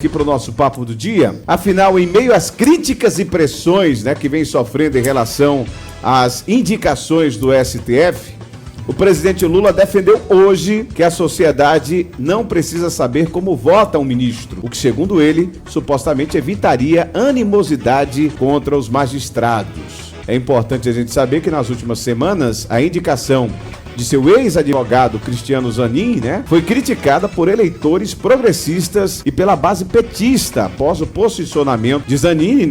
Aqui para o nosso papo do dia. Afinal, em meio às críticas e pressões, que vem sofrendo em relação às indicações do STF, o presidente Lula defendeu hoje que a sociedade não precisa saber como vota um ministro, o que, segundo ele, supostamente evitaria animosidade contra os magistrados. É importante a gente saber que nas últimas semanas a indicação de seu ex-advogado Cristiano Zanin, foi criticada por eleitores progressistas e pela base petista, após o posicionamento de Zanin,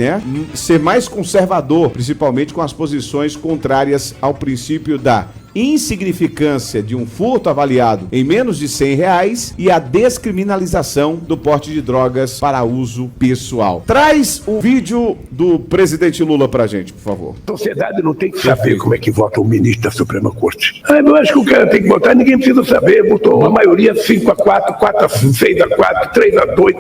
ser mais conservador, principalmente com as posições contrárias ao princípio da insignificância de um furto avaliado em menos de R$100 e a descriminalização do porte de drogas para uso pessoal. Traz o vídeo do presidente Lula pra gente, por favor. A sociedade não tem que saber como é que vota o ministro da Suprema Corte. Eu acho que o cara tem que votar, ninguém precisa saber. Votou a maioria 5-4, 4-6-4, 3-2.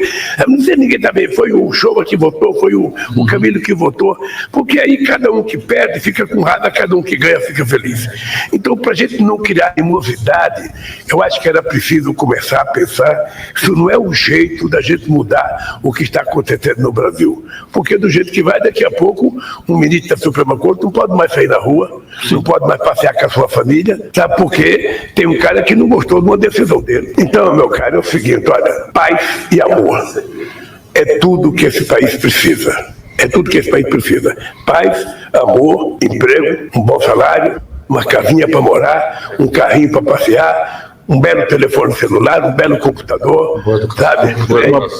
Não sei, ninguém sabe. Foi o Showa que votou, foi o Camilo que votou. Porque aí cada um que perde fica com raiva, cada um que ganha fica feliz. Então, para a gente não criar animosidade, eu acho que era preciso começar a pensar se não é o jeito da gente mudar o que está acontecendo no Brasil. Porque do jeito que vai, daqui a pouco, um ministro da Suprema Corte não pode mais sair na rua, não pode mais passear com a sua família, sabe por quê? Tem um cara que não gostou de uma decisão dele. Então, meu cara, é o seguinte, olha, paz e amor é tudo que esse país precisa. É tudo que esse país precisa. Paz, amor, emprego, um bom salário, uma casinha para morar, um carrinho para passear, um belo telefone celular, um belo computador, sabe?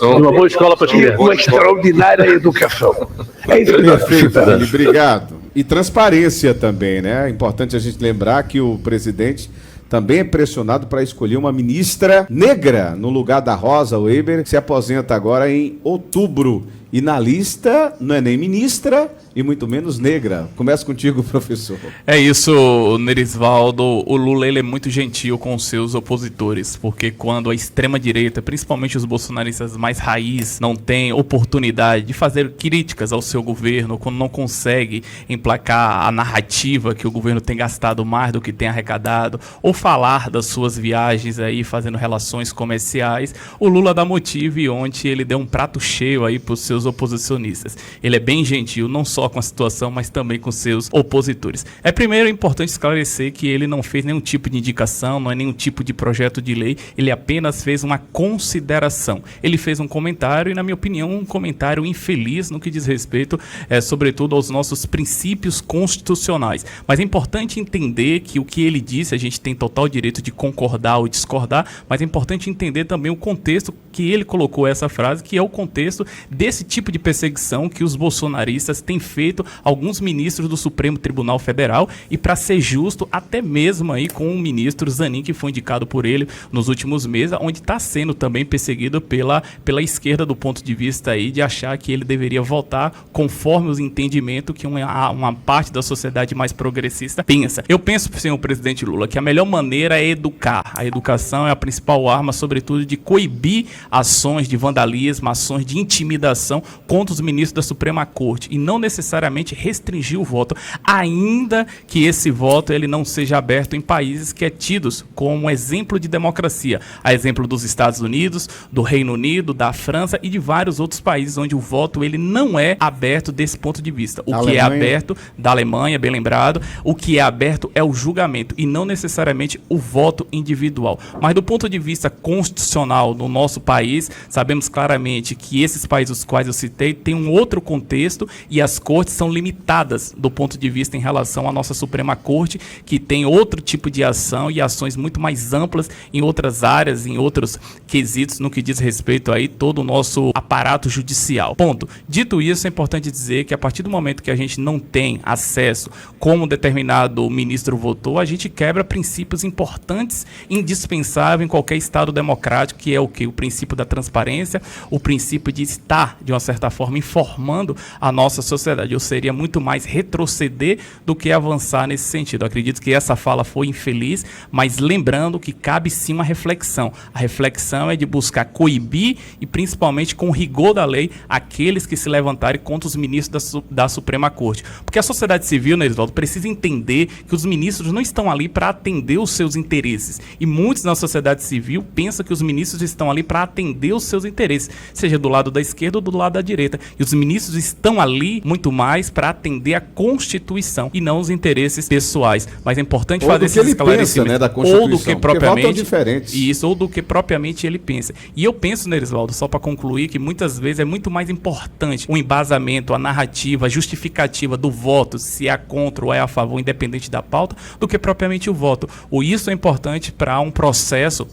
Uma boa escola para crianças. Uma extraordinária educação. É isso que nós precisamos. Obrigado. E transparência também, É importante a gente lembrar que o presidente também é pressionado para escolher uma ministra negra no lugar da Rosa Weber, que se aposenta agora em outubro. E na lista não é nem ministra e muito menos negra. Começa contigo, professor. É isso, Nerisvaldo. O Lula ele é muito gentil com os seus opositores, porque quando a extrema-direita, principalmente os bolsonaristas mais raiz, não tem oportunidade de fazer críticas ao seu governo, quando não consegue emplacar a narrativa que o governo tem gastado mais do que tem arrecadado, ou falar das suas viagens aí, fazendo relações comerciais, o Lula dá motivo e ontem ele deu um prato cheio aí para os seus oposicionistas. Ele é bem gentil, não só com a situação, mas também com seus opositores. Primeiro importante esclarecer que ele não fez nenhum tipo de indicação, não é nenhum tipo de projeto de lei, ele apenas fez uma consideração. Ele fez um comentário e, na minha opinião, um comentário infeliz no que diz respeito, sobretudo, aos nossos princípios constitucionais. Mas é importante entender que o que ele disse, a gente tem total direito de concordar ou discordar, mas é importante entender também o contexto que ele colocou essa frase, que é o contexto desse tipo de perseguição que os bolsonaristas têm feito a alguns ministros do Supremo Tribunal Federal e, para ser justo, até mesmo aí com o ministro Zanin, que foi indicado por ele nos últimos meses, onde está sendo também perseguido pela esquerda do ponto de vista aí de achar que ele deveria votar conforme os entendimentos que uma parte da sociedade mais progressista pensa. Eu penso, senhor presidente Lula, que a melhor maneira é educar. A educação é a principal arma, sobretudo, de coibir ações de vandalismo, ações de intimidação contra os ministros da Suprema Corte e não necessariamente restringir o voto, ainda que esse voto ele não seja aberto em países que é tidos como exemplo de democracia, a exemplo dos Estados Unidos, do Reino Unido, da França e de vários outros países onde o voto ele não é aberto desse ponto de vista. O que é aberto, da Alemanha, bem lembrado, o que é aberto é o julgamento e não necessariamente o voto individual. Mas do ponto de vista constitucional no nosso país, sabemos claramente que esses países os quais eu citei têm um outro contexto e as cortes são limitadas do ponto de vista em relação à nossa Suprema Corte, que tem outro tipo de ação e ações muito mais amplas em outras áreas, em outros quesitos no que diz respeito aí todo o nosso aparato judicial. Ponto. Dito isso, é importante dizer que a partir do momento que a gente não tem acesso como determinado ministro votou, a gente quebra princípios importantes, indispensáveis em qualquer Estado democrático, que é o que? O princípio da transparência, o princípio de estar de uma uma certa forma, informando a nossa sociedade. Ou seria muito mais retroceder do que avançar nesse sentido. Eu acredito que essa fala foi infeliz, mas lembrando que cabe sim uma reflexão. A reflexão é de buscar coibir e principalmente com rigor da lei aqueles que se levantarem contra os ministros da Suprema Corte. Porque a sociedade civil, Nerisvaldo, precisa entender que os ministros não estão ali para atender os seus interesses. E muitos na sociedade civil pensam que os ministros estão ali para atender os seus interesses, seja do lado da esquerda ou do lado da direita. E os ministros estão ali muito mais para atender a Constituição e não os interesses pessoais. Mas é importante fazer esses esclarecimentos. Pensa, né, da Constituição, ou do que propriamente diferentes. Isso, ou do que propriamente ele pensa. E eu penso, Nerisvaldo, só para concluir, que muitas vezes é muito mais importante o embasamento, a narrativa, a justificativa do voto, se é contra ou é a favor, independente da pauta, do que propriamente o voto. Isso é importante para um processo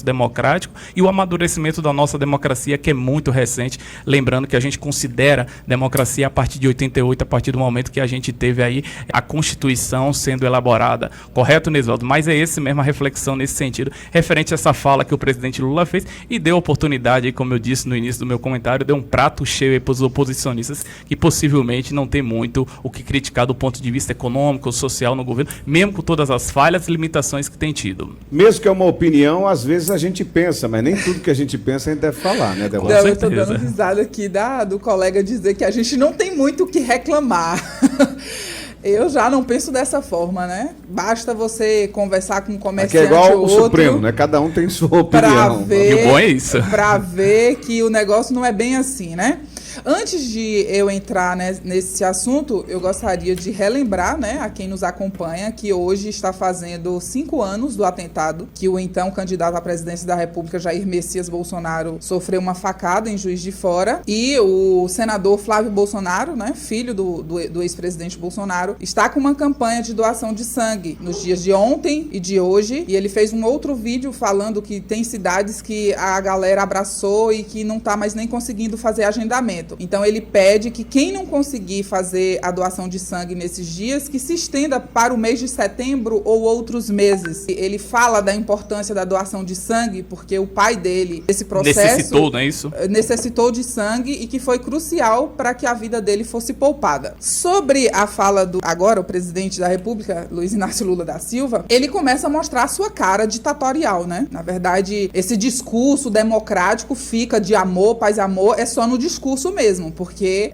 democrático e o amadurecimento da nossa democracia, que é muito recente. Lembrando que a gente considera democracia a partir de 88, a partir do momento que a gente teve aí a Constituição sendo elaborada. Correto, Nerisvaldo? Mas é esse mesmo a reflexão nesse sentido, referente a essa fala que o presidente Lula fez e deu oportunidade, como eu disse no início do meu comentário, deu um prato cheio para os oposicionistas que possivelmente não tem muito o que criticar do ponto de vista econômico, social no governo, mesmo com todas as falhas e limitações que tem tido. Mesmo que é uma opinião, às vezes a gente pensa, mas nem tudo que a gente pensa a gente deve falar, né, Débora? Não, eu estou dando risada aqui do colega dizer que a gente não tem muito o que reclamar. Eu já não penso dessa forma, né? Basta você conversar com um comerciante ou outro. É igual o outro, Supremo, né? Cada um tem sua opinião. E o bom é isso. Para ver que o negócio não é bem assim, né? Antes de eu entrar nesse assunto, eu gostaria de relembrar, né, a quem nos acompanha, que hoje está fazendo 5 anos do atentado que o então candidato à presidência da República, Jair Messias Bolsonaro, sofreu uma facada em Juiz de Fora, e o senador Flávio Bolsonaro, né, filho do ex-presidente Bolsonaro, está com uma campanha de doação de sangue nos dias de ontem e de hoje, e ele fez um outro vídeo falando que tem cidades que a galera abraçou e que não está mais nem conseguindo fazer agendamento. Então ele pede que quem não conseguir fazer a doação de sangue nesses dias, que se estenda para o mês de setembro ou outros meses. Ele fala da importância da doação de sangue, porque o pai dele, esse processo... Necessitou, não é isso? Necessitou de sangue e que foi crucial para que a vida dele fosse poupada. Sobre a fala do, agora, o presidente da República, Luiz Inácio Lula da Silva, ele começa a mostrar a sua cara ditatorial, né? Na verdade, esse discurso democrático fica de amor, paz e amor, é só no discurso mesmo, porque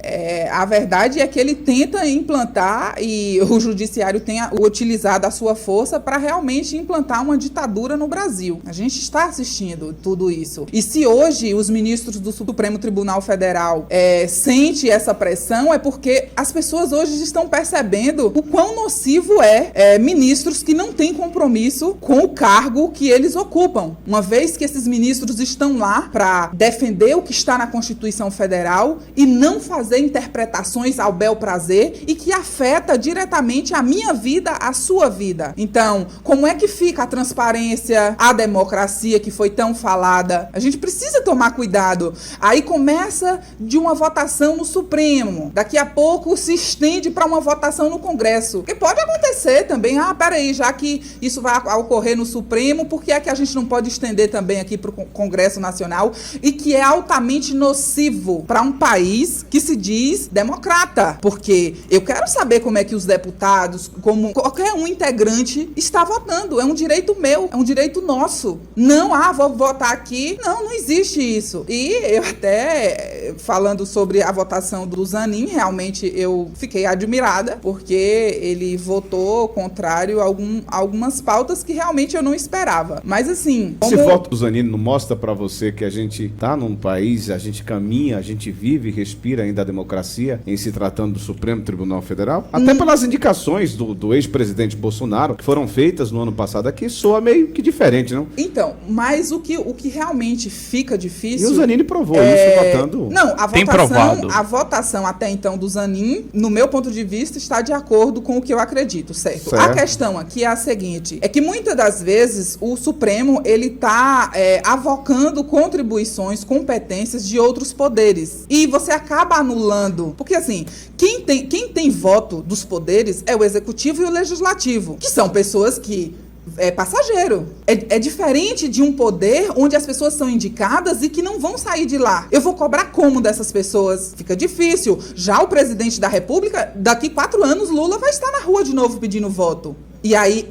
a verdade é que ele tenta implantar, e o judiciário tem utilizado a sua força para realmente implantar uma ditadura no Brasil. A gente está assistindo tudo isso. E se hoje os ministros do Supremo Tribunal Federal sentem essa pressão, é porque as pessoas hoje estão percebendo o quão nocivo é ministros que não têm compromisso com o cargo que eles ocupam. Uma vez que esses ministros estão lá para defender o que está na Constituição Federal e não fazer interpretações ao bel prazer e que afeta diretamente a minha vida, a sua vida. Então, como é que fica a transparência, a democracia que foi tão falada? A gente precisa tomar cuidado. Aí começa de uma votação no Supremo, daqui a pouco se estende para uma votação no Congresso. Porque pode acontecer também, peraí, já que isso vai ocorrer no Supremo, por que é que a gente não pode estender também aqui para o Congresso Nacional, e que é altamente nocivo para um país que se diz democrata, porque eu quero saber como é que os deputados, como qualquer um integrante, está votando. É um direito meu, é um direito nosso. Não, vou votar aqui. Não existe isso. E eu até, falando sobre a votação do Zanin, realmente eu fiquei admirada, porque ele votou contrário a algumas pautas que realmente eu não esperava. Mas assim... Esse voto do Zanin não mostra pra você que a gente tá num país, a gente caminha, a gente vive e respira ainda a democracia em se tratando do Supremo Tribunal Federal? Até pelas indicações do ex-presidente Bolsonaro, que foram feitas no ano passado aqui, soa meio que diferente, não? Então, mas o que realmente fica difícil... E o Zanin provou isso votando... Não, a votação até então do Zanin, no meu ponto de vista, está de acordo com o que eu acredito, certo? A questão aqui é a seguinte, é que muitas das vezes o Supremo, ele está avocando contribuições, competências de outros poderes. E você acaba anulando, porque assim, quem tem voto dos poderes é o Executivo e o Legislativo, que são pessoas que passageiro. É diferente de um poder onde as pessoas são indicadas e que não vão sair de lá. Eu vou cobrar como dessas pessoas? Fica difícil. Já o presidente da República, daqui 4 anos, Lula vai estar na rua de novo pedindo voto. E aí,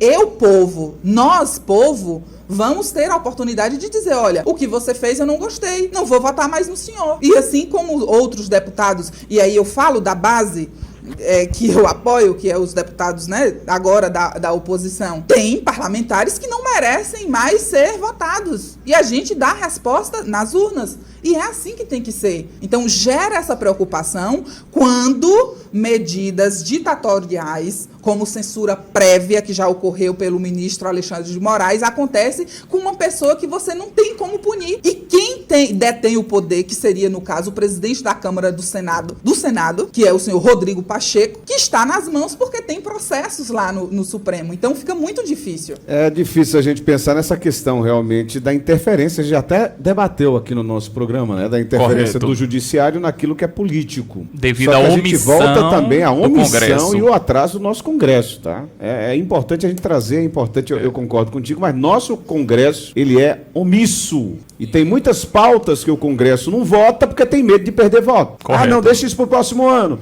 nós, povo, vamos ter a oportunidade de dizer, olha, o que você fez eu não gostei, não vou votar mais no senhor. E assim como outros deputados, e aí eu falo da base que eu apoio, que é os deputados, né, agora da oposição, tem parlamentares que não merecem mais ser votados. E a gente dá a resposta nas urnas. E é assim que tem que ser. Então, gera essa preocupação quando medidas ditatoriais, como censura prévia, que já ocorreu pelo ministro Alexandre de Moraes, acontece com uma pessoa que você não tem como punir. E quem detém o poder, que seria, no caso, o presidente da Câmara do Senado, que é o senhor Rodrigo Pacheco, que está nas mãos porque tem processos lá no Supremo. Então, fica muito difícil. É difícil a gente pensar nessa questão, realmente, da interferência. A gente já debateu aqui no nosso programa, né, da interferência do judiciário naquilo que é político. Devido à omissão, a gente volta também à omissão Congresso e o atraso do nosso Congresso, tá? É importante a gente trazer, é importante, eu concordo contigo, mas nosso Congresso, ele é omisso. E tem muitas pautas que o Congresso não vota porque tem medo de perder voto. Correto. Ah, não, deixa isso pro próximo ano.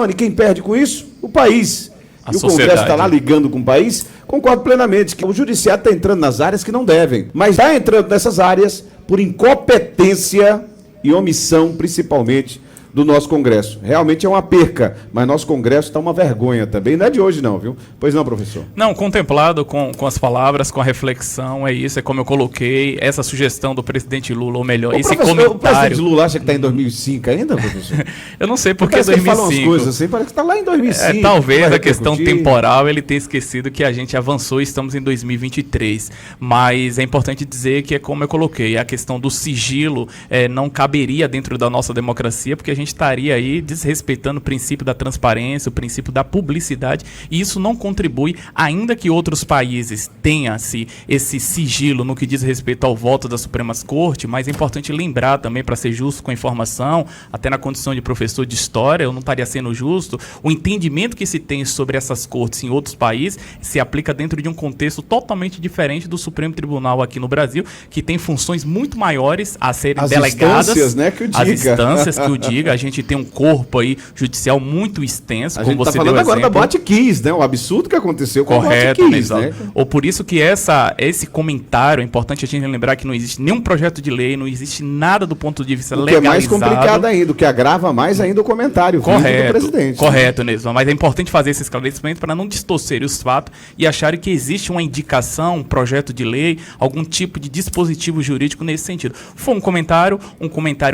E quem perde com isso? O país. E o Congresso está lá ligando com o país. Concordo plenamente que o judiciário está entrando nas áreas que não devem. Mas está entrando nessas áreas por incompetência e omissão, principalmente, do nosso Congresso. Realmente é uma perca, mas nosso Congresso está uma vergonha também. Não é de hoje não, viu? Pois não, professor? Não, contemplado com as palavras, com a reflexão, é isso, é como eu coloquei, essa sugestão do presidente Lula, ou melhor, esse comentário... O presidente Lula acha que está em 2005 ainda, professor? Eu não sei porque 2005. Ele fala umas 2005. coisas assim, parece que está lá em 2005. Talvez a questão temporal ele tenha esquecido que a gente avançou e estamos em 2023. Mas é importante dizer que é como eu coloquei, a questão do sigilo não caberia dentro da nossa democracia, porque a gente estaria aí desrespeitando o princípio da transparência, o princípio da publicidade, e isso não contribui, ainda que outros países tenham esse sigilo no que diz respeito ao voto da Suprema Corte, mas é importante lembrar também, para ser justo com a informação, até na condição de professor de história, eu não estaria sendo justo, o entendimento que se tem sobre essas cortes em outros países se aplica dentro de um contexto totalmente diferente do Supremo Tribunal aqui no Brasil, que tem funções muito maiores a serem delegadas. As instâncias, né, que o diga. As instâncias que o diga. A gente tem um corpo aí judicial muito extenso, a como gente você falando deu agora exemplo. da Botkiss, né? O absurdo que aconteceu com Correto, a Botkiss, né? Ou por isso que esse comentário, é importante a gente lembrar que não existe nenhum projeto de lei, não existe nada do ponto de vista legalizado. O que é mais complicado ainda, o que agrava mais ainda o comentário do presidente. Correto, Nesvan. Mas é importante fazer esse esclarecimento para não distorcer os fatos e acharem que existe uma indicação, um projeto de lei, algum tipo de dispositivo jurídico nesse sentido. Foi um comentário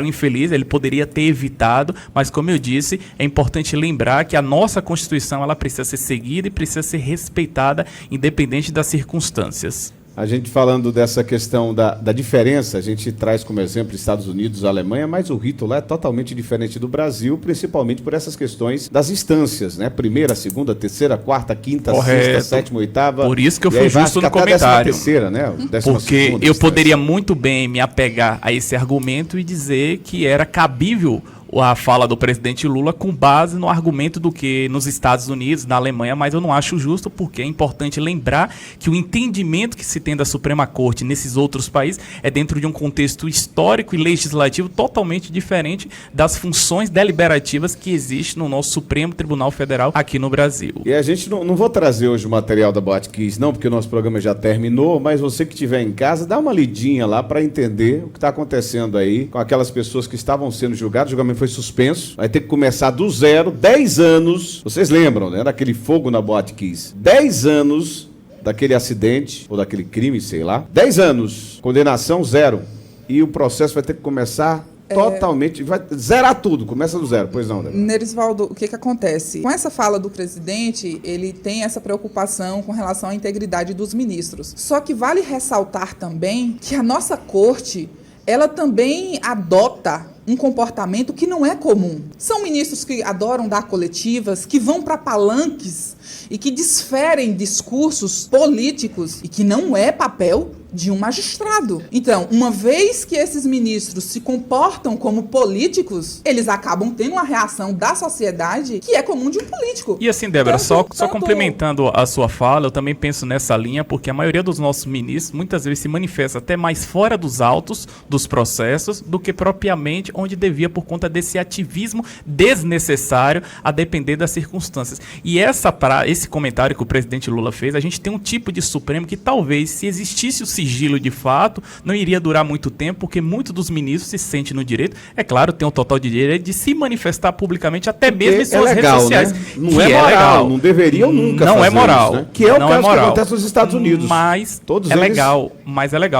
infeliz, ele poderia ter evitado, mas como eu disse, é importante lembrar que a nossa Constituição ela precisa ser seguida e precisa ser respeitada, independente das circunstâncias. A gente falando dessa questão da diferença, a gente traz como exemplo Estados Unidos, Alemanha, mas o rito lá é totalmente diferente do Brasil, principalmente por essas questões das instâncias, né? Primeira, segunda, terceira, quarta, quinta, sexta, sétima, oitava. Por isso que eu fui justo no comentário. Terceira, né? Porque eu poderia muito bem me apegar a esse argumento e dizer que era cabível a fala do presidente Lula com base no argumento do que nos Estados Unidos, na Alemanha, mas eu não acho justo porque é importante lembrar que o entendimento que se tem da Suprema Corte nesses outros países é dentro de um contexto histórico e legislativo totalmente diferente das funções deliberativas que existem no nosso Supremo Tribunal Federal aqui no Brasil. E a gente não vou trazer hoje o material da Botkiss, não, porque o nosso programa já terminou, mas você que estiver em casa, dá uma lidinha lá para entender o que está acontecendo aí com aquelas pessoas que estavam sendo julgadas. O julgamento foi suspenso, vai ter que começar do zero, 10 anos, vocês lembram, né, daquele fogo na Botkiss, 10 anos daquele acidente, ou daquele crime, sei lá, 10 anos, condenação zero, e o processo vai ter que começar totalmente, vai zerar tudo, começa do zero, pois não, Débora? Nerisvaldo, o que acontece? Com essa fala do presidente, ele tem essa preocupação com relação à integridade dos ministros, só que vale ressaltar também que a nossa corte, ela também adota um comportamento que não é comum. São ministros que adoram dar coletivas, que vão para palanques e que desferem discursos políticos e que não é papel de um magistrado. Então, uma vez que esses ministros se comportam como políticos, eles acabam tendo uma reação da sociedade que é comum de um político. E assim, Débora, só complementando a sua fala, eu também penso nessa linha, porque a maioria dos nossos ministros muitas vezes se manifesta até mais fora dos autos dos processos do que propriamente onde devia, por conta desse ativismo desnecessário a depender das circunstâncias. E esse comentário que o presidente Lula fez, a gente tem um tipo de Supremo que talvez, se existisse o sigilo de fato, não iria durar muito tempo, porque muitos dos ministros se sentem no direito, é claro, tem o total de direito de se manifestar publicamente, até mesmo em suas redes sociais. Né? Não é moral, legal. Não deveriam nunca não fazer é moral, isso, né? Que é o caso que acontece nos Estados Unidos. Mas todos é eles... legal,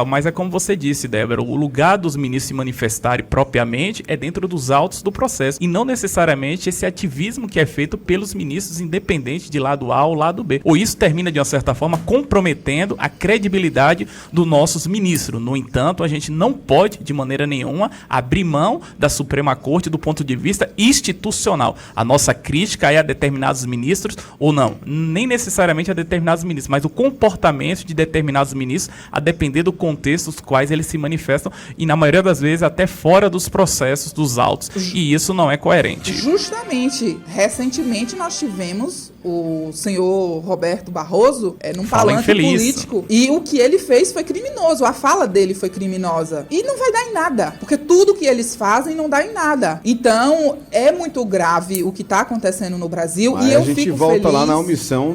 mas é como você disse, Débora, o lugar dos ministros se manifestarem propriamente é dentro dos autos do processo, e não necessariamente esse ativismo que é feito pelos ministros, independente de lado A ou lado B. Ou isso termina, de uma certa forma, comprometendo a credibilidade dos nossos ministros. No entanto, a gente não pode, de maneira nenhuma, abrir mão da Suprema Corte do ponto de vista institucional. A nossa crítica é a determinados ministros, ou não, nem necessariamente a determinados ministros, mas o comportamento de determinados ministros, a depender do contexto dos quais eles se manifestam, e na maioria das vezes até fora dos processos, dos autos. E isso não é coerente. Justamente, recentemente nós tivemos o senhor Roberto Barroso num palanque político, e o que ele fez foi criminoso, a fala dele foi criminosa, e não vai dar em nada, porque tudo que eles fazem não dá em nada. Então é muito grave o que está acontecendo no Brasil. Mas e eu a gente fico volta feliz lá na omissão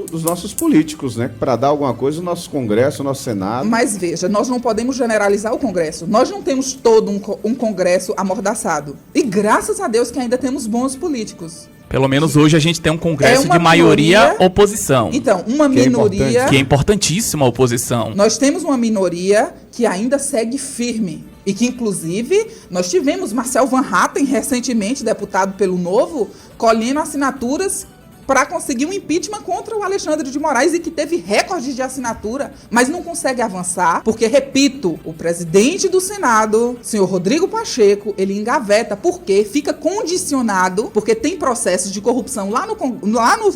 dos nossos políticos, né? Para dar alguma coisa, o nosso Congresso, o nosso Senado. Mas veja, nós não podemos generalizar o Congresso. Nós não temos todo um Congresso amordaçado. E graças a Deus que ainda temos bons políticos. Pelo menos hoje a gente tem um Congresso de maioria oposição. Então, uma minoria... Que é importantíssima a oposição. Nós temos uma minoria que ainda segue firme. E que, inclusive, nós tivemos Marcel Van Hatten, recentemente deputado pelo Novo, colhendo assinaturas para conseguir um impeachment contra o Alexandre de Moraes, e que teve recorde de assinatura, mas não consegue avançar, porque, repito, o presidente do Senado, senhor Rodrigo Pacheco, ele engaveta, porque fica condicionado, porque tem processos de corrupção lá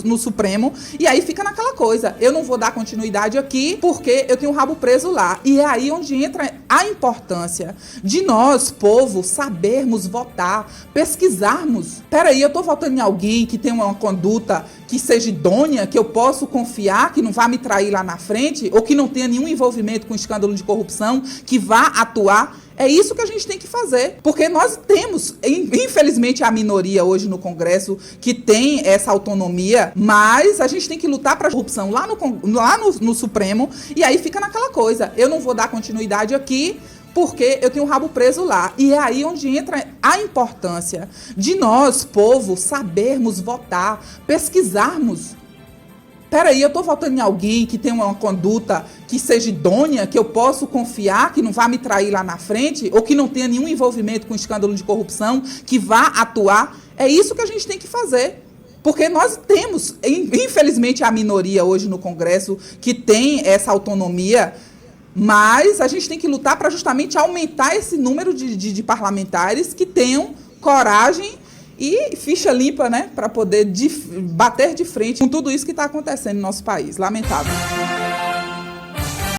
no Supremo, e aí fica naquela coisa, eu não vou dar continuidade aqui, porque eu tenho o rabo preso lá. E é aí onde entra a importância de nós, povo, sabermos votar, pesquisarmos. Peraí, eu tô votando em alguém que tem uma conduta que seja idônea, que eu posso confiar, que não vá me trair lá na frente, ou que não tenha nenhum envolvimento com escândalo de corrupção, que vá atuar. É isso que a gente tem que fazer, porque nós temos, infelizmente, a minoria hoje no Congresso que tem essa autonomia, mas a gente tem que lutar para a corrupção lá no Supremo, e aí fica naquela coisa, eu não vou dar continuidade aqui, porque eu tenho o rabo preso lá. E é aí onde entra a importância de nós, povo, sabermos votar, pesquisarmos. Peraí, eu tô votando em alguém que tem uma conduta que seja idônea, que eu posso confiar, que não vá me trair lá na frente, ou que não tenha nenhum envolvimento com escândalo de corrupção, que vá atuar. É isso que a gente tem que fazer. Porque nós temos, infelizmente, a minoria hoje no Congresso que tem essa autonomia, mas a gente tem que lutar para justamente aumentar esse número de parlamentares que tenham coragem e ficha limpa, né, para poder bater de frente com tudo isso que está acontecendo no nosso país. Lamentável.